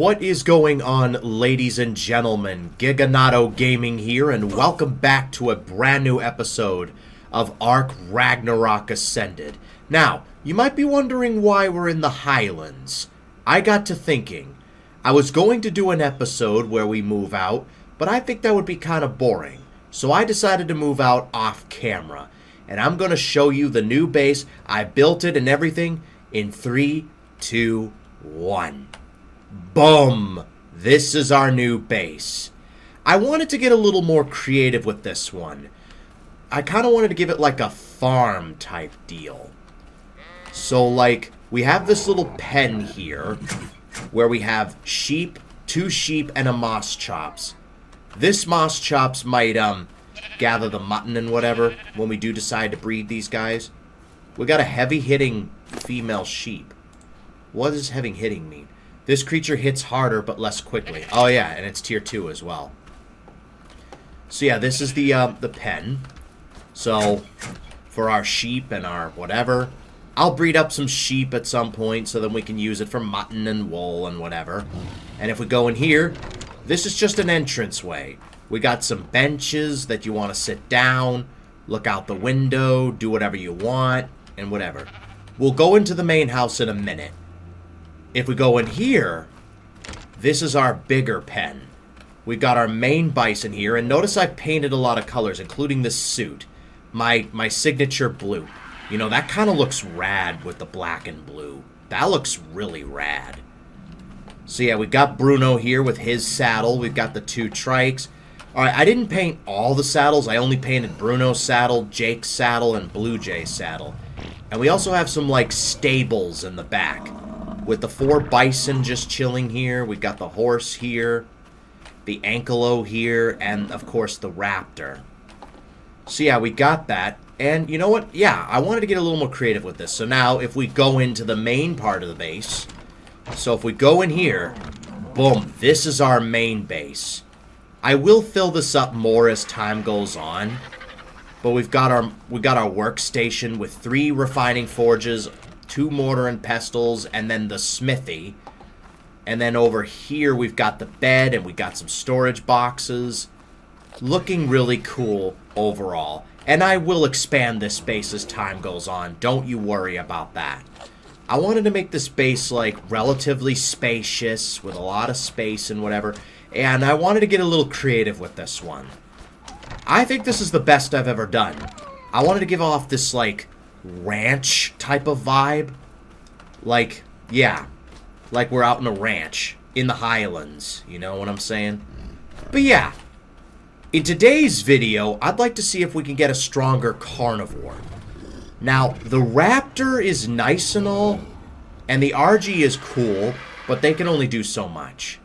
What is going on, ladies and gentlemen? Giganato Gaming here, and welcome back to a brand new episode of Ark Ragnarok Ascended. Now, you might be wondering why we're in the Highlands. I got to thinking. I was going to do an episode where we move out, but I think that would be kind of boring. So I decided to move out off camera. And I'm going to show you the new base. I built it and everything in 3, 2, 1. Boom! This is our new base. I wanted to get a little more creative with this one. I kind of wanted to give it like a farm type deal. So like, we have this little pen here where we have sheep, 2 sheep, and a moss chops. This moss chops might gather the mutton and whatever when we do decide to breed these guys. We got a heavy hitting female sheep. What does heavy hitting mean? This creature hits harder but less quickly. Oh yeah, and it's tier 2 as well. So yeah, this is the pen. So for our sheep and our whatever, I'll breed up some sheep at some point so then we can use it for mutton and wool and whatever. And if we go in here, this is just an entranceway. We got some benches that you want to sit down, look out the window, do whatever you want, and whatever. We'll go into the main house in a minute. If we go in here, this is our bigger pen. We've got our main bison here, and notice I've painted a lot of colors, including this suit. My signature blue. You know, that kind of looks rad with the black and blue. That looks really rad. So yeah, we've got Bruno here with his saddle. We've got the 2 trikes. Alright, I didn't paint all the saddles. I only painted Bruno's saddle, Jake's saddle, and Blue Jay's saddle. And we also have some, like, stables in the back. With the 4 bison just chilling here. We've got the horse here. The ankylo here. And, of course, the raptor. So, yeah, we got that. And, you know what? Yeah, I wanted to get a little more creative with this. So now, if we go into the main part of the base. So, if we go in here. Boom. This is our main base. I will fill this up more as time goes on. But we've got our workstation with 3 refining forges, 2 mortar and pestles, and then the smithy. And then over here we've got the bed, and we got some storage boxes. Looking really cool overall. And I will expand this base as time goes on. Don't you worry about that. I wanted to make this base, like, relatively spacious, with a lot of space and whatever. And I wanted to get a little creative with this one. I think this is the best I've ever done. I wanted to give off this, like, ranch type of vibe. Like, yeah. Like we're out in a ranch. In the Highlands. You know what I'm saying? But yeah. In today's video, I'd like to see if we can get a stronger carnivore. Now, the raptor is nice and all. And the RG is cool. But they can only do so much.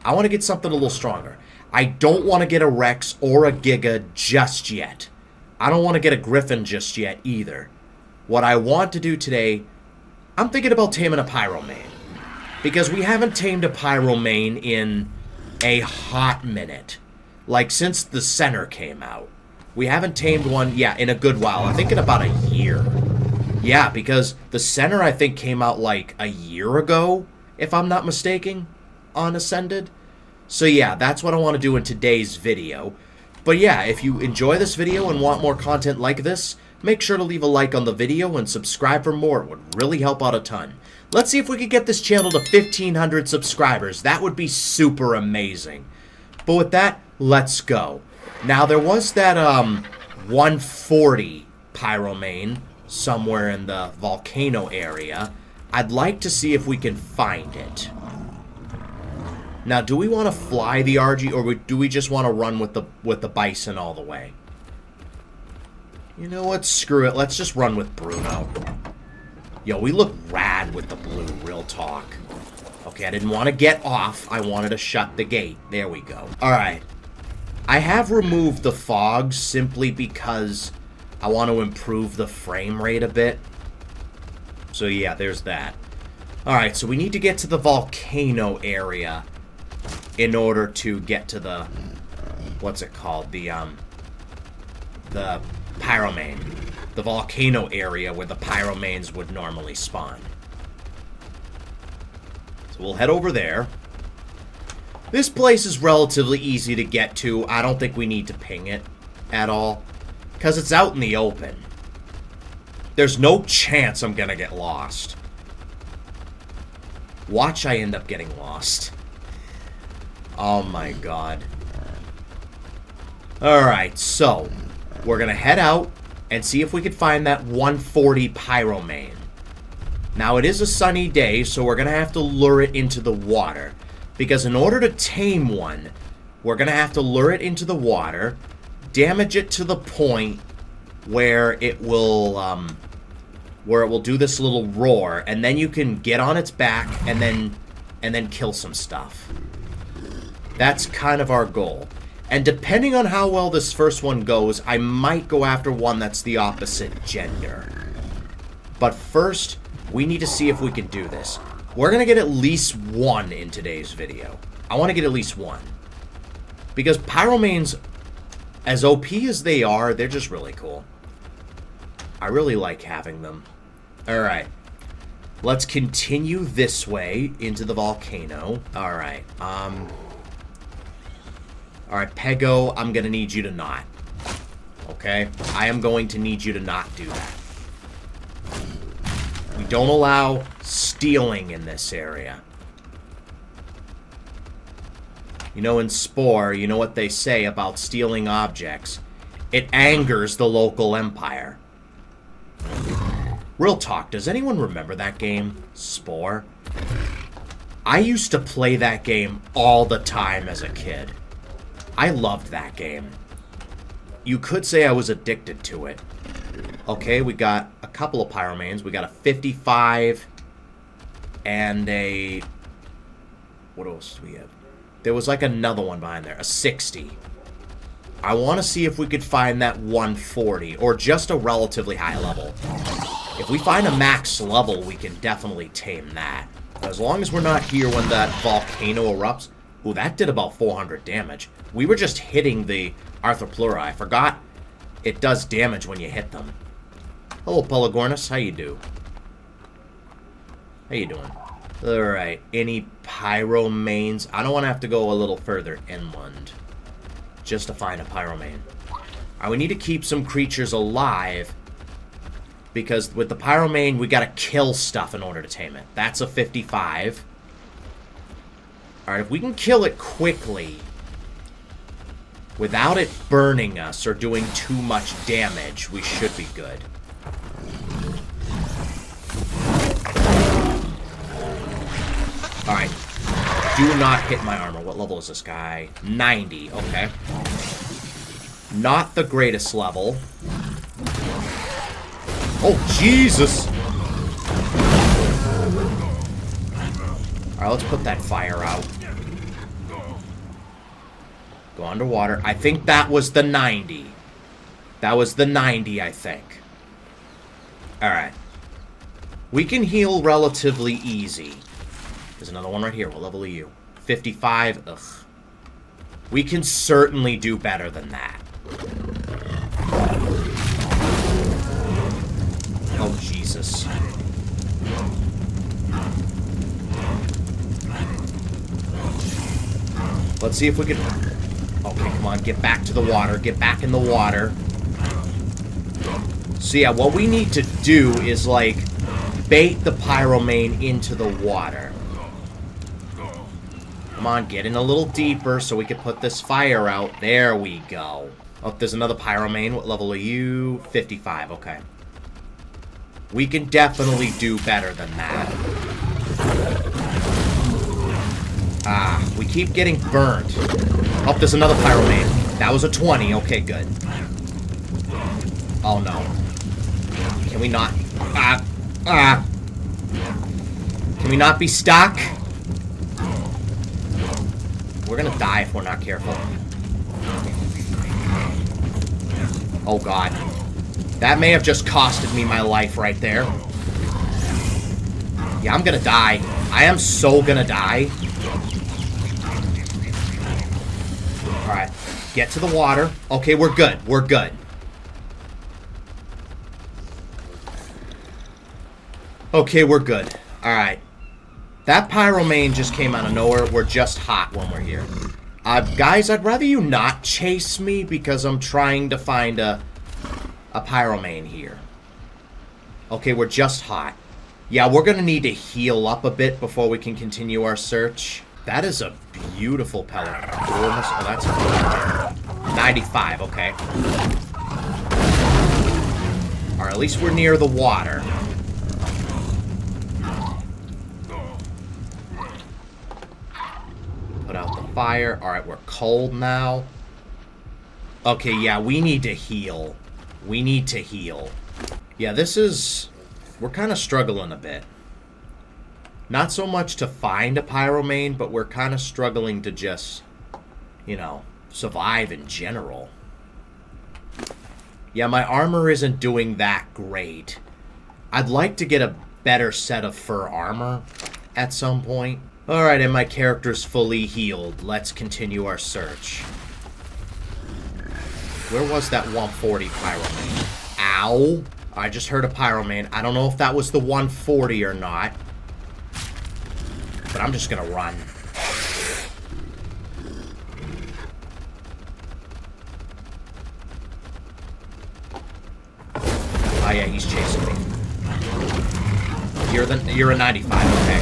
I want to get something a little stronger. I don't want to get a Rex or a Giga just yet. I don't want to get a Griffin just yet either. What I want to do today, I'm thinking about taming a Pyromane. Because we haven't tamed a Pyromane in a hot minute. Like since the center came out. We haven't tamed one, yeah, in a good while. I think in about a year. Yeah, because the center I think came out like a year ago, if I'm not mistaken, on Ascended. So yeah, that's what I want to do in today's video. But yeah, if you enjoy this video and want more content like this, make sure to leave a like on the video and subscribe for more. It would really help out a ton. Let's see if we could get this channel to 1,500 subscribers. That would be super amazing. But with that, let's go. Now, there was that 140 Pyromane somewhere in the volcano area. I'd like to see if we can find it. Now, do we want to fly the RG, or do we just want to run with the bison all the way? You know what? Screw it. Let's just run with Bruno. Yo, we look rad with the blue, real talk. Okay, I didn't want to get off. I wanted to shut the gate. There we go. Alright. I have removed the fog simply because I want to improve the frame rate a bit. So yeah, there's that. Alright, so we need to get to the volcano area in order to get to the, what's it called, the Pyromane. The volcano area where the Pyromanes would normally spawn. So we'll head over there. This place is relatively easy to get to. I don't think we need to ping it at all. Because it's out in the open. There's no chance I'm gonna get lost. Watch I end up getting lost. Oh my god. Alright, so we're gonna head out and see if we can find that 140 Pyromane. Now it is a sunny day, so we're gonna have to lure it into the water. Because in order to tame one, we're gonna have to lure it into the water, damage it to the point where it will do this little roar, and then you can get on its back and then kill some stuff. That's kind of our goal. And depending on how well this first one goes, I might go after one that's the opposite gender. But first, we need to see if we can do this. We're going to get at least one in today's video. I want to get at least one. Because Pyromanes, as OP as they are, they're just really cool. I really like having them. Alright. Let's continue this way into the volcano. Alright. Alright, Pego, I'm going to need you to not. Okay? I am going to need you to not do that. We don't allow stealing in this area. You know, in Spore, you know what they say about stealing objects. It angers the local empire. Real talk, does anyone remember that game? Spore? I used to play that game all the time as a kid. I loved that game. You could say I was addicted to it. Okay, we got a couple of Pyromanes. We got a 55 and a... What else do we have? There was like another one behind there. A 60. I want to see if we could find that 140 or just a relatively high level. If we find a max level, we can definitely tame that. As long as we're not here when that volcano erupts. Ooh, that did about 400 damage. We were just hitting the Arthropleura. I forgot it does damage when you hit them. Hello, Pelagornis. How you do? How you doing? Alright. Any Pyromanes? I don't want to have to go a little further inland just to find a Pyromane. Alright, we need to keep some creatures alive because with the Pyromane, we gotta kill stuff in order to tame it. That's a 55. Alright, if we can kill it quickly without it burning us or doing too much damage, we should be good. Alright. Do not hit my armor. What level is this guy? 90. Okay. Not the greatest level. Oh, Jesus! Alright, let's put that fire out. Go underwater. I think that was the 90. That was the 90, I think. Alright. We can heal relatively easy. There's another one right here. What level are you? 55. Ugh. We can certainly do better than that. Oh, Jesus. Let's see if we can... Okay, come on. Get back to the water. Get back in the water. So, yeah, what we need to do is, like, bait the Pyromane into the water. Come on, get in a little deeper so we can put this fire out. There we go. Oh, there's another Pyromane. What level are you? 55. Okay. We can definitely do better than that. Ah, we keep getting burnt. Oh, there's another Pyromane. That was a 20. Okay, good. Oh, no. Can we not... Can we not be stuck? We're gonna die if we're not careful. Oh, God. That may have just costed me my life right there. Yeah, I'm gonna die. I am so gonna die. Alright. Get to the water. Okay, we're good. We're good. Okay, we're good. Alright. That Pyromane just came out of nowhere. We're just hot when we're here. Guys, I'd rather you not chase me because I'm trying to find a Pyromane here. Okay, we're just hot. Yeah, we're going to need to heal up a bit before we can continue our search. That is a beautiful pellet. Oh, that's 95, okay. Alright, at least we're near the water. Put out the fire. Alright, we're cold now. Okay, yeah, we need to heal. We need to heal. Yeah, this is... We're kind of struggling a bit. Not so much to find a Pyromane, but we're kind of struggling to just, you know, survive in general. Yeah, my armor isn't doing that great. I'd like to get a better set of fur armor at some point. Alright, and my character's fully healed. Let's continue our search. Where was that 140 Pyromane? Ow! I just heard a Pyromane. I don't know if that was the 140 or not. But I'm just gonna run. Oh yeah, he's chasing me. You're a 95, okay.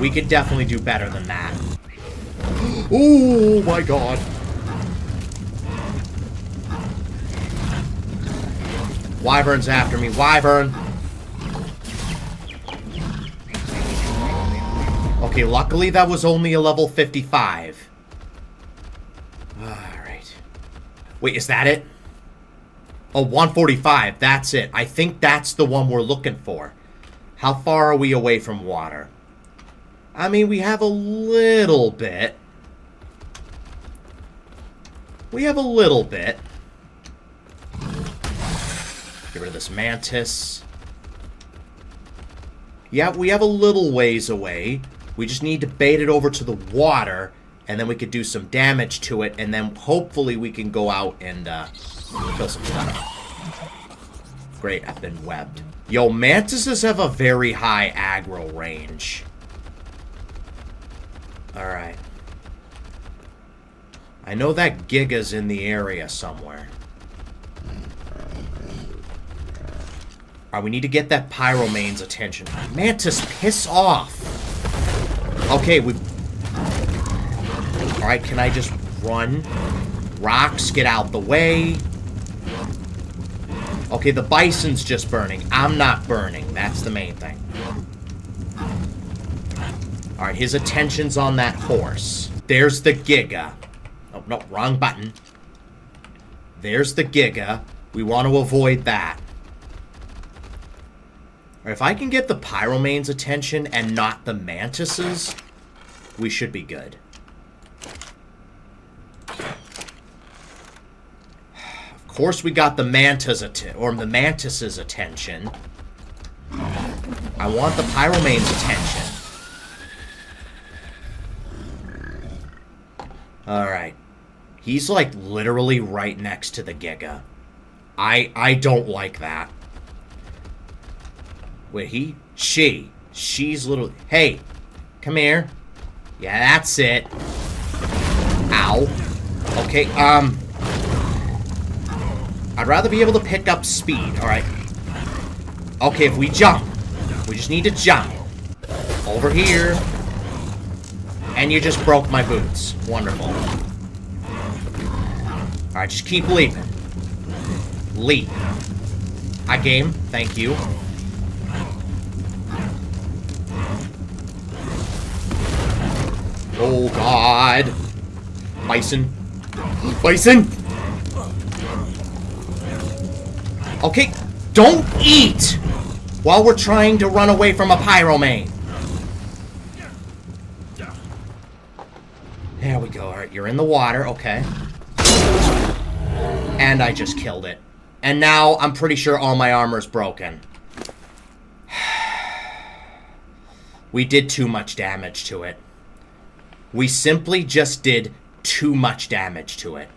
We could definitely do better than that. Oh my god. Wyvern's after me. Wyvern! Okay, luckily that was only a level 55. Alright. Wait, is that it? Oh, 145. That's it. I think that's the one we're looking for. How far are we away from water? I mean, we have a little bit. We have a little bit. Get rid of this mantis. Yeah, we have a little ways away. We just need to bait it over to the water, and then we could do some damage to it, and then hopefully we can go out and kill some stuff. Great, I've been webbed. Yo, mantises have a very high aggro range. Alright. I know that Giga's in the area somewhere. Alright, we need to get that Pyromane's attention. Mantis, piss off! Okay, we... Alright, can I just run? Rocks, get out the way. Okay, the bison's just burning. I'm not burning. That's the main thing. Alright, his attention's on that horse. There's the Giga. Oh, no, wrong button. There's the Giga. We want to avoid that. If I can get the Pyromane's attention and not the Mantis's, we should be good. Of course we got the Mantis's attention. I want the Pyromane's attention. Alright. He's like literally right next to the Giga. I don't like that. Wait, she's little... Hey, come here. Yeah, that's it. Ow. Okay, I'd rather be able to pick up speed, alright. Okay, if we jump. We just need to jump. Over here. And you just broke my boots. Wonderful. Alright, just keep leaping. Leap. I game. Thank you. Oh, God. Bison. Bison! Okay, don't eat while we're trying to run away from a Pyromane. There we go. Alright, you're in the water. Okay. And I just killed it. And now I'm pretty sure all my armor's broken. We did too much damage to it. We simply just did too much damage to it.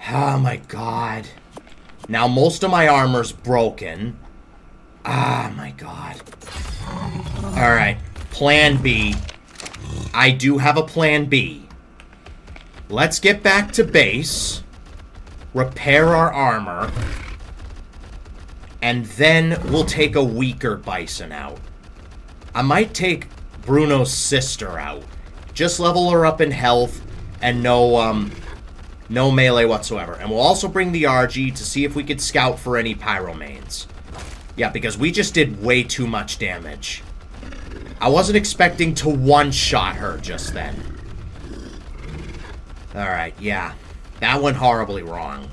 Oh my god. Now most of my armor's broken. Ah, my God. Alright. Plan B. I do have a plan B. Let's get back to base. Repair our armor. And then we'll take a weaker bison out. I might take Bruno's sister out. Just level her up in health and no melee whatsoever. And we'll also bring the RG to see if we could scout for any pyromanes. Yeah, because we just did way too much damage. I wasn't expecting to one-shot her just then. Alright, yeah. That went horribly wrong.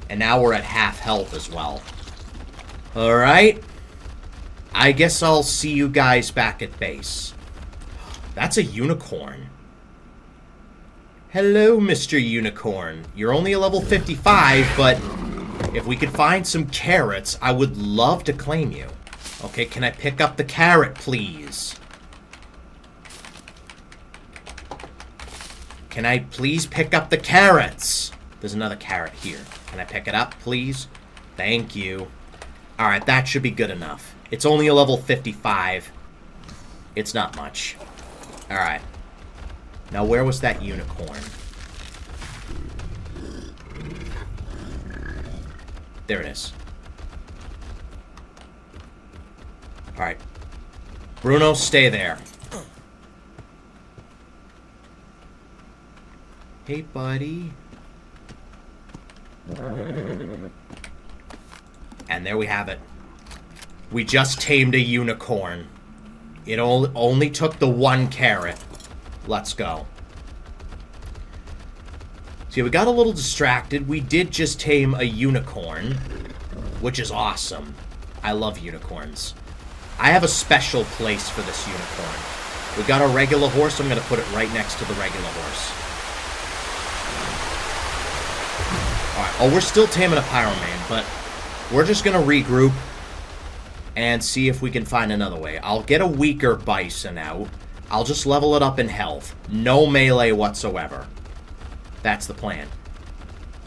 And now we're at half health as well. Alright. I guess I'll see you guys back at base. That's a unicorn. Hello, Mr. Unicorn. You're only a level 55, but if we could find some carrots, I would love to claim you. Okay, can I pick up the carrot, please? Can I please pick up the carrots? There's another carrot here. Can I pick it up, please? Thank you. Alright, that should be good enough. It's only a level 55. It's not much. Alright. Now, where was that unicorn? There it is. Alright. Bruno, stay there. Hey, buddy. And there we have it. We just tamed a unicorn. It only took the one carrot. Let's go. See, we got a little distracted. We did just tame a unicorn, which is awesome. I love unicorns. I have a special place for this unicorn. We got a regular horse. I'm going to put it right next to the regular horse. Alright. Oh, we're still taming a Pyromane, but we're just going to regroup and see if we can find another way. I'll get a weaker bison out. I'll just level it up in health. No melee whatsoever. That's the plan.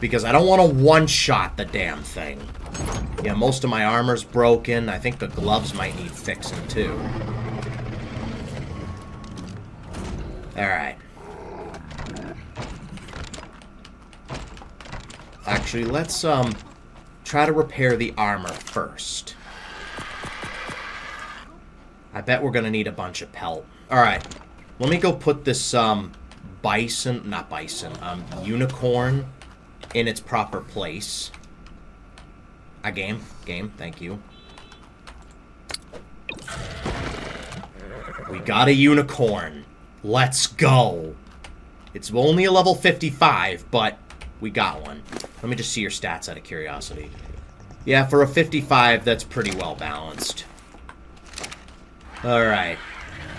Because I don't want to one-shot the damn thing. Yeah, most of my armor's broken. I think the gloves might need fixing, too. Alright. Actually, let's, try to repair the armor first. I bet we're gonna need a bunch of pelt. Alright. Let me go put this, unicorn in its proper place. Game, thank you. We got a unicorn. Let's go. It's only a level 55, but we got one. Let me just see your stats out of curiosity. Yeah, for a 55, that's pretty well balanced. Alright.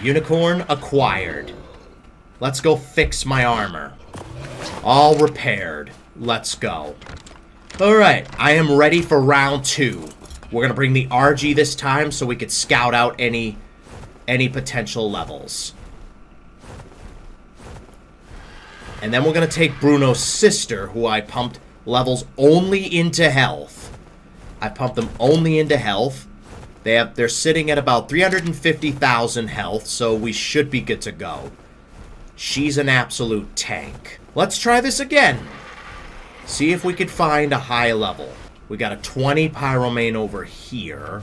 Unicorn acquired. Let's go fix my armor. All repaired. Let's go. Alright, I am ready for round 2. We're going to bring the RG this time so we could scout out any potential levels. And then we're going to take Bruno's sister, who I pumped levels only into health. I pumped them only into health. They're sitting at about 350,000 health, so we should be good to go. She's an absolute tank. Let's try this again. See if we could find a high level. We got a 20 Pyromane over here.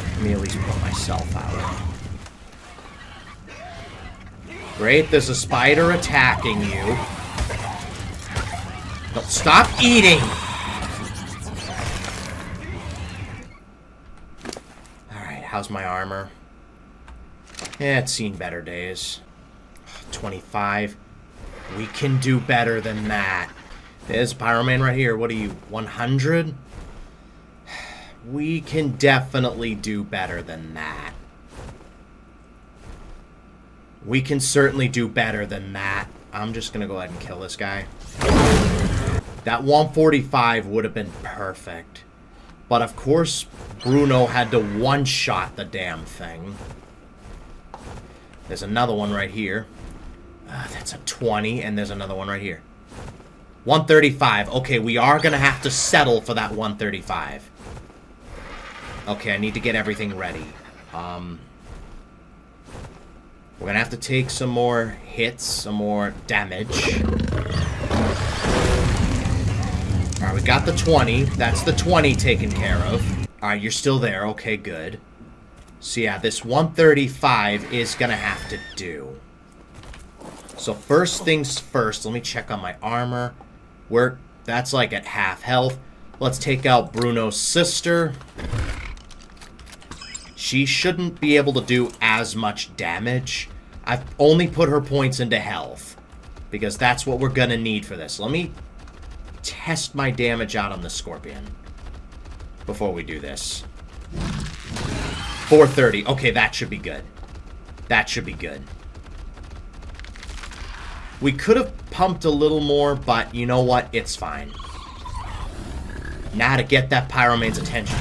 Let me at least put myself out. Great, there's a spider attacking you. No, stop eating! Alright, how's my armor? Yeah, it's seen better days. 25. We can do better than that. There's Pyromane right here. What are you, 100? We can definitely do better than that. We can certainly do better than that. I'm just gonna go ahead and kill this guy. That 145 would have been perfect. But of course, Bruno had to one-shot the damn thing. There's another one right here. That's a 20, and there's another one right here. 135. Okay, we are going to have to settle for that 135. Okay, I need to get everything ready. We're going to have to take some more hits, some more damage. Alright, we got the 20. That's the 20 taken care of. Alright, you're still there. Okay, good. So yeah, this 135 is going to have to do. So first things first, let me check on my armor. That's like at half health. Let's take out Bruno's sister. She shouldn't be able to do as much damage. I've only put her points into health, because that's what we're going to need for this. Let me test my damage out on the Scorpion before we do this. 430. Okay, that should be good. That should be good. We could have pumped a little more, but you know what? It's fine. Now to get that Pyromane's attention.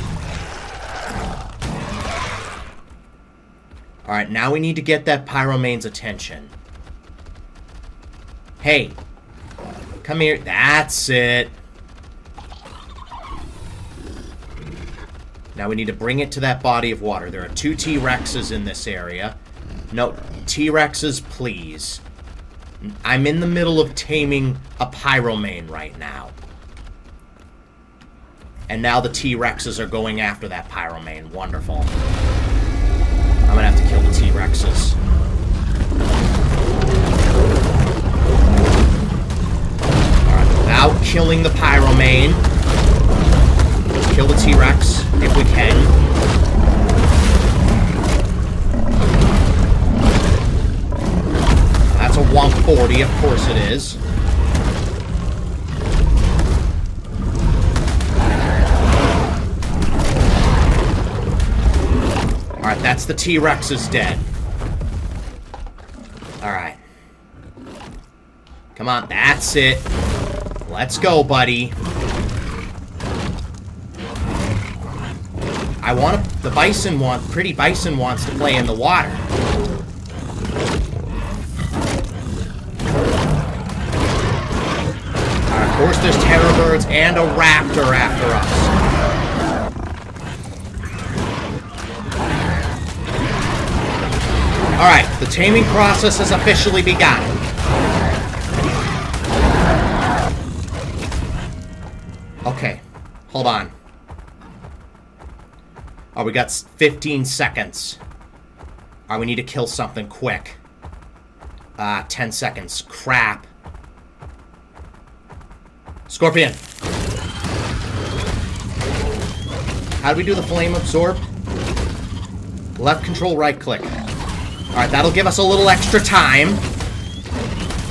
Alright, now we need to get that Pyromane's attention. Hey. Come here. That's it. Now we need to bring it to that body of water. There are 2 T-Rexes in this area. No, T-Rexes, please. I'm in the middle of taming a Pyromane right now. And now the T-Rexes are going after that Pyromane. Wonderful. I'm gonna have to kill the T-Rexes. Alright, without killing the Pyromane, kill the T-Rex if we can. That's a 140, of course it is. Alright, that's the T-Rex is dead. Alright. Come on, that's it. Let's go, buddy. The Pretty Bison wants to play in the water. Of course, there's terror birds and a raptor after us. Alright, the taming process has officially begun. Okay, hold on. Oh, we got 15 seconds. Alright, we need to kill something quick. 10 seconds. Crap. Scorpion. How do we do the flame absorb? Left control, right click. Alright, that'll give us a little extra time.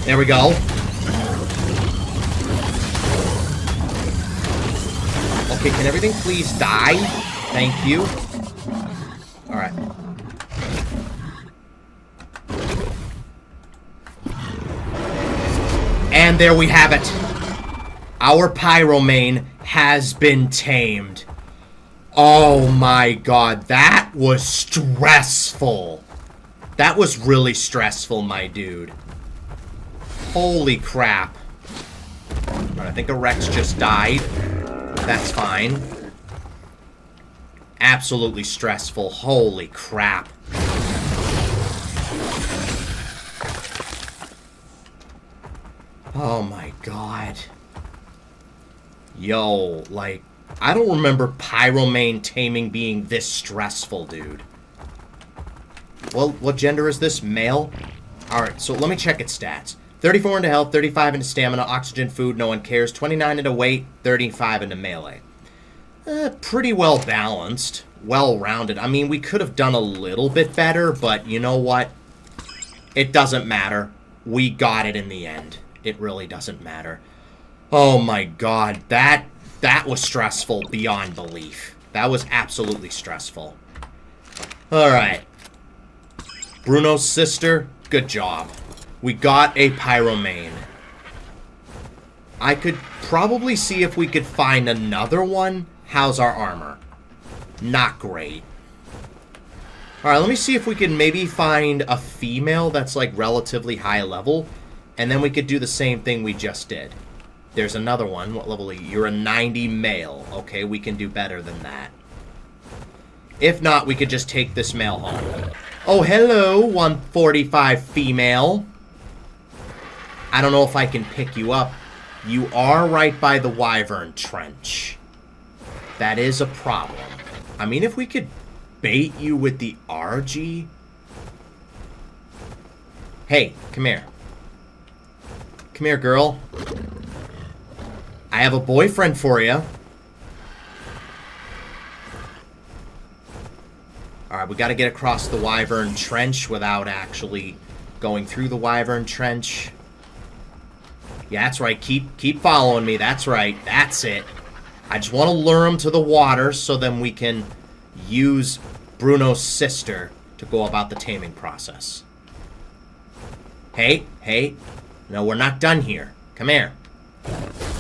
There we go. Okay, can everything please die? Thank you. Alright. And there we have it. Our Pyromane has been tamed. Oh my god, that was stressful. That was really stressful, my dude. Holy crap. Alright, I think a Rex just died. That's fine. Absolutely stressful. Holy crap. Oh my god. Yo, like, I don't remember Pyromane taming being this stressful, dude. Well, what gender is this? Male? Alright, so let me check its stats. 34 into health, 35 into stamina, oxygen, food, no one cares, 29 into weight, 35 into melee. Pretty well balanced. Well-rounded. I mean, we could have done a little bit better, but you know what? It doesn't matter. We got it in the end. It really doesn't matter. Oh my god, that was stressful beyond belief. That was absolutely stressful. Alright. Bruno's sister, good job. We got a Pyromane. I could probably see if we could find another one. How's our armor? Not great. Alright, let me see if we can maybe find a female that's, like, relatively high level. And then we could do the same thing we just did. There's another one. What level are you? You're a 90 male. Okay, we can do better than that. If not, we could just take this male home. Oh, hello, 145 female. I don't know if I can pick you up. You are right by the Wyvern Trench. That is a problem. I mean, if we could bait you with the RG. Hey, come here. Come here, girl. I have a boyfriend for you. Alright, we gotta get across the Wyvern Trench without actually going through the Wyvern Trench. Yeah, that's right. Keep following me. That's right. That's it. I just want to lure him to the water so then we can use Bruno's sister to go about the taming process. Hey. No, we're not done here. Come here.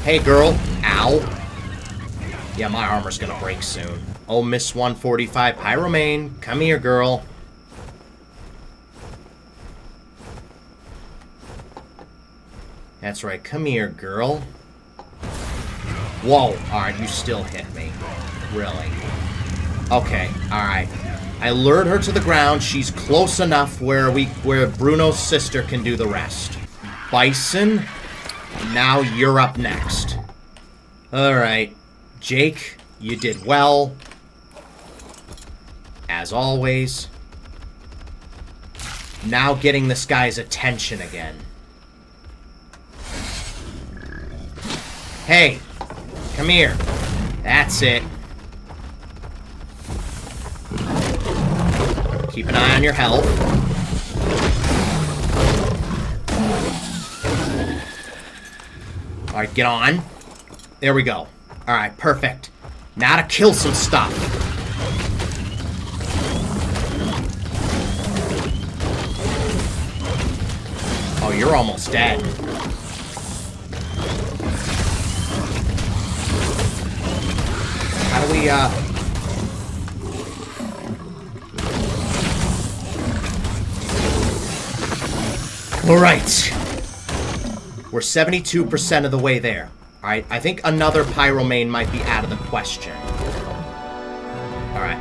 Hey, girl. Ow. Yeah, my armor's gonna break soon. Oh, Miss 145 Pyromane. Come here, girl. That's right. Come here, girl. Whoa. Alright, you still hit me. Really? Okay, alright. I lured her to the ground. She's close enough where Bruno's sister can do the rest. Bison, now you're up next. Alright. Jake, you did well. As always. Now getting this guy's attention again. Hey, come here. That's it. Keep an eye on your health. Alright, get on. There we go. Alright, perfect. Now to kill some stuff. Oh, you're almost dead. How do we, Alright. We're 72% of the way there. Alright, I think another Pyromane might be out of the question. Alright.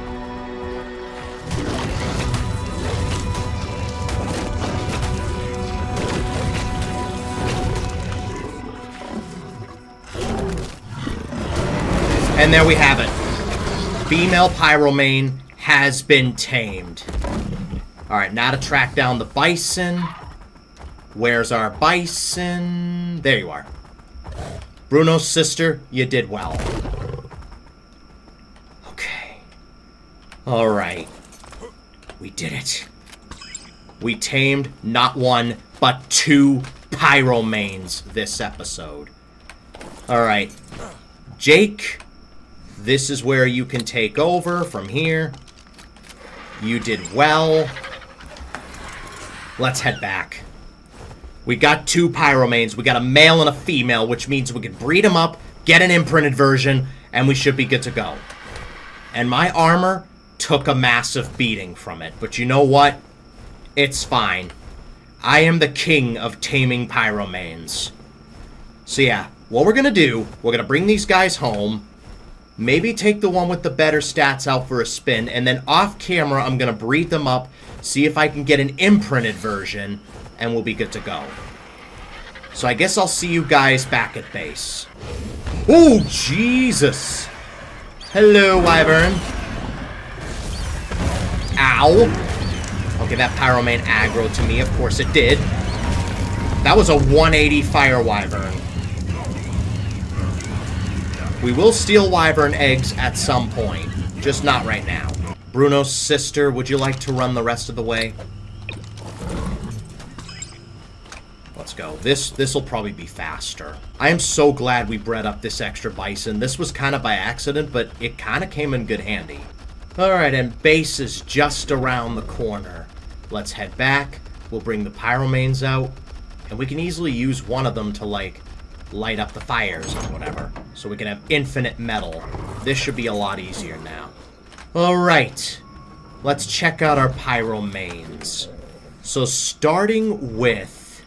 And there we have it. Female Pyromane has been tamed. Alright, now to track down the Bison. Where's our Bison? There you are. Bruno's sister, you did well. Okay. Alright. We did it. We tamed not one, but 2 Pyromanes this episode. Alright. Jake, this is where you can take over from here. You did well. Let's head back. We got 2 Pyromanes. We got a male and a female, which means we can breed them up, get an imprinted version, and we should be good to go. And my armor took a massive beating from it. But you know what? It's fine. I am the king of taming Pyromanes. So yeah, what we're going to do, we're going to bring these guys home, maybe take the one with the better stats out for a spin, and then off camera, I'm going to breed them up, see if I can get an imprinted version, and we'll be good to go. So I guess I'll see you guys back at base. Oh, Jesus! Hello, Wyvern. Ow! Okay, that Pyromane aggroed to me. Of course it did. That was a 180 Fire Wyvern. We will steal Wyvern eggs at some point. Just not right now. Bruno's sister, would you like to run the rest of the way? Let's go. This'll probably be faster. I am so glad we bred up this extra Bison. This was kind of by accident, but it kind of came in good handy. Alright, and base is just around the corner. Let's head back. We'll bring the Pyromanes out. And we can easily use one of them to, like, light up the fires or whatever. So we can have infinite metal This should be a lot easier now. Alright. Let's check out our Pyromanes. So starting with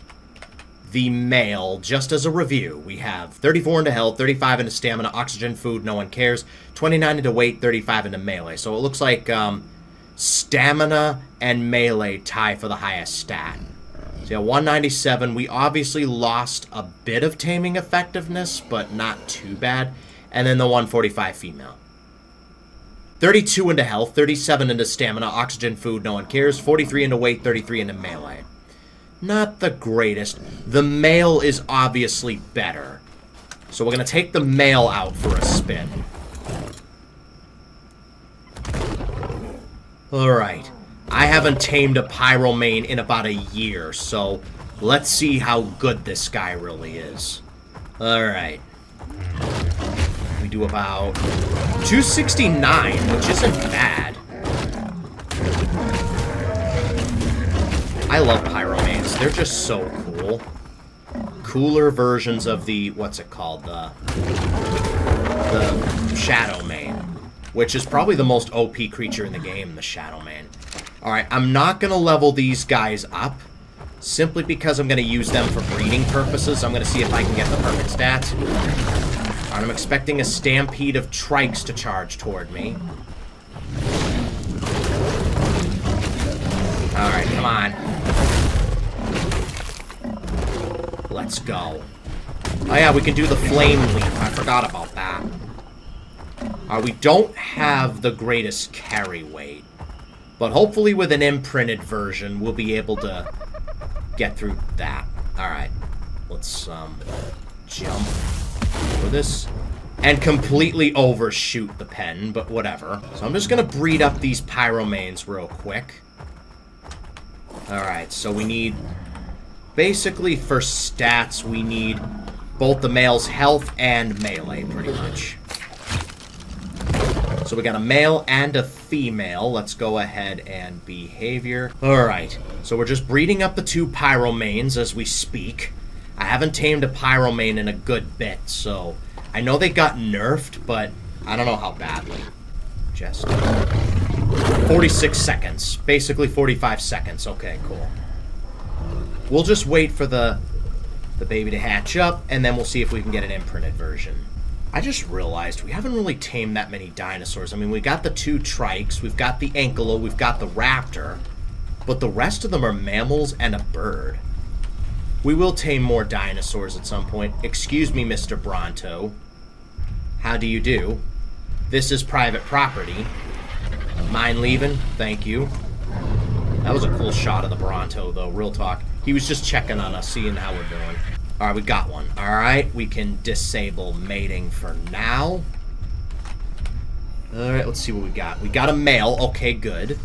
the male, just as a review, we have 34 into health, 35 into stamina, oxygen, food, no one cares, 29 into weight, 35 into melee. So it looks like stamina and melee tie for the highest stat. So yeah, 197. We obviously lost a bit of taming effectiveness, but not too bad. And then the 145 female. 32 into health, 37 into stamina, oxygen, food, no one cares, 43 into weight, 33 into melee. Not the greatest. The male is obviously better. So we're going to take the male out for a spin. Alright. I haven't tamed a Pyromane in about a year, so let's see how good this guy really is. Alright. We do about 269, which isn't bad. I love Pyromanes. They're just so cool. Cooler versions of the, what's it called? The Shadow Mane, which is probably the most OP creature in the game, the Shadow Mane. Alright, I'm not going to level these guys up, simply because I'm going to use them for breeding purposes. I'm going to see if I can get the perfect stats. Alright, I'm expecting a stampede of trikes to charge toward me. Alright, come on. Let's go. Oh yeah, we can do the flame leap. I forgot about that. We don't have the greatest carry weight. But hopefully with an imprinted version, we'll be able to get through that. Alright. Let's, jump for this. And completely overshoot the pen, but whatever. So I'm just gonna breed up these Pyromanes real quick. Alright, so we need... Basically, for stats, we need both the male's health and melee, pretty much. So we got a male and a female. Let's go ahead and behavior. Alright, so we're just breeding up the two Pyromanes as we speak. I haven't tamed a Pyromane in a good bit, so... I know they got nerfed, but I don't know how badly. Just... 46 seconds. Basically 45 seconds. Okay, cool. We'll just wait for the baby to hatch up, and then we'll see if we can get an imprinted version. I just realized we haven't really tamed that many dinosaurs. I mean, we got the two trikes, we've got the ankylo, we've got the raptor, but the rest of them are mammals and a bird. We will tame more dinosaurs at some point. Excuse me, Mr. Bronto. How do you do? This is private property. Mind leaving? Thank you. That was a cool shot of the Bronto, though, real talk. He was just checking on us, seeing how we're doing. Alright, we got one. Alright, we can disable mating for now. Alright, let's see what we got. We got a male. Okay, good.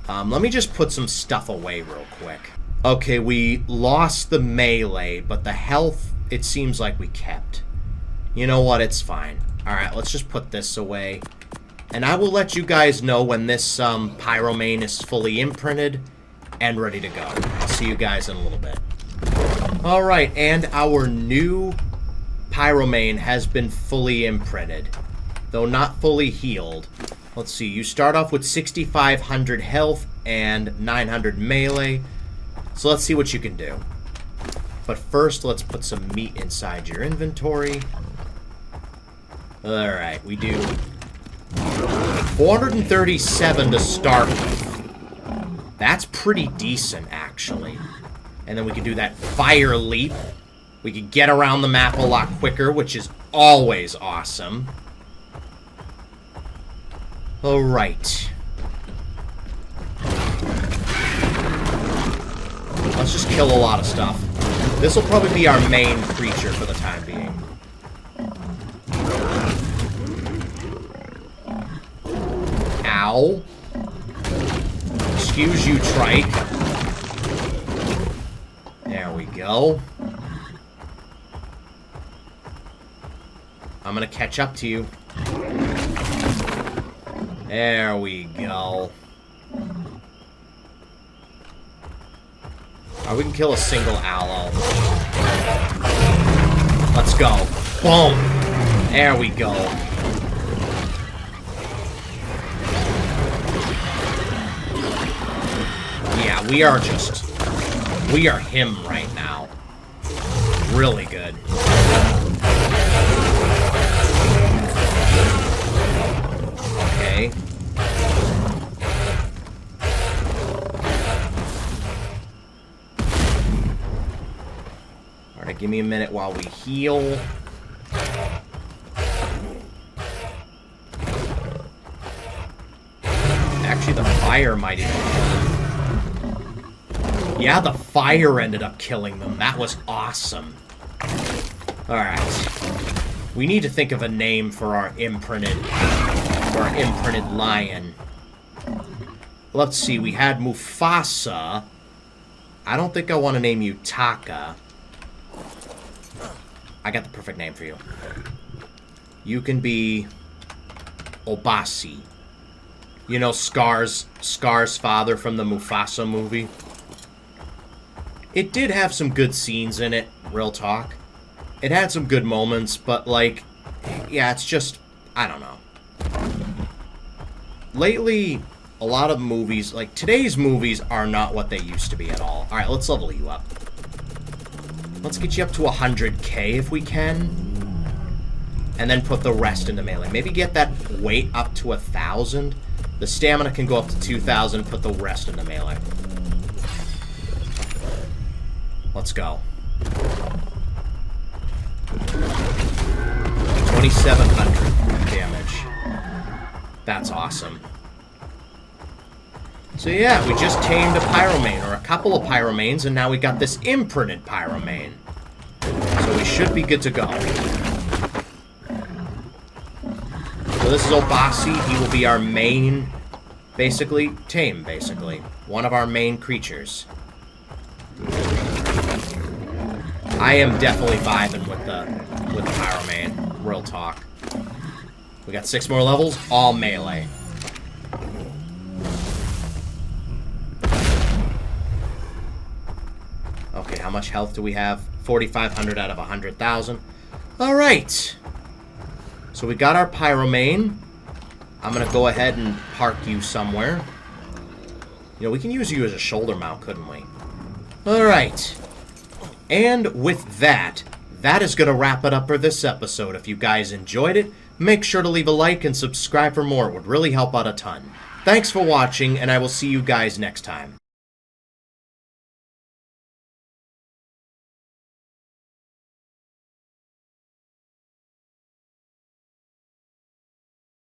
Let me just put some stuff away real quick. Okay, we lost the melee, but the health, it seems like we kept. You know what? It's fine. Alright, let's just put this away. And I will let you guys know when this Pyromane is fully imprinted and ready to go. I'll see you guys in a little bit. Alright, and our new Pyromane has been fully imprinted. Though not fully healed. Let's see, you start off with 6,500 health and 900 melee. So let's see what you can do. But first, let's put some meat inside your inventory. Alright, we do 437 to start with. That's pretty decent, actually. And then we can do that fire leap. We can get around the map a lot quicker, which is always awesome. Alright. Let's just kill a lot of stuff. This will probably be our main creature for the time being. Ow. Excuse you, trike. There we go. I'm gonna catch up to you. There we go. Alright, we can kill a single aloe. Let's go. Boom. There we go. Yeah, we are him right now. Really good. Okay. Alright, give me a minute while we heal. Actually, the fire might even kill them. Yeah, the fire ended up killing them. That was awesome. Alright. We need to think of a name for our imprinted lion. Let's see, we had Mufasa. I don't think I want to name you Taka. I got the perfect name for you. You can be Obasi. You know Scar's father from the Mufasa movie? It did have some good scenes in it, real talk. It had some good moments, but, like, yeah, it's just, I don't know. Lately, a lot of movies, like, today's movies are not what they used to be at all. Alright, let's level you up. Let's get you up to 100k if we can. And then put the rest into melee. Maybe get that weight up to 1,000. The stamina can go up to 2,000, put the rest into melee. Let's go. 2,700 damage. That's awesome. So yeah, we just tamed a Pyromane, or a couple of Pyromanes, and now we got this imprinted Pyromane. So we should be good to go. So this is Obasi. He will be our main, basically, tame, basically. One of our main creatures. I am definitely vibing with the Pyromane. Real talk. We got 6 more levels, all melee. Okay, how much health do we have? 4,500 out of 100,000. Alright. So we got our Pyromane. I'm going to go ahead and park you somewhere. You know, we can use you as a shoulder mount, couldn't we? Alright. And with that, that is going to wrap it up for this episode. If you guys enjoyed it, make sure to leave a like and subscribe for more. It would really help out a ton. Thanks for watching, and I will see you guys next time.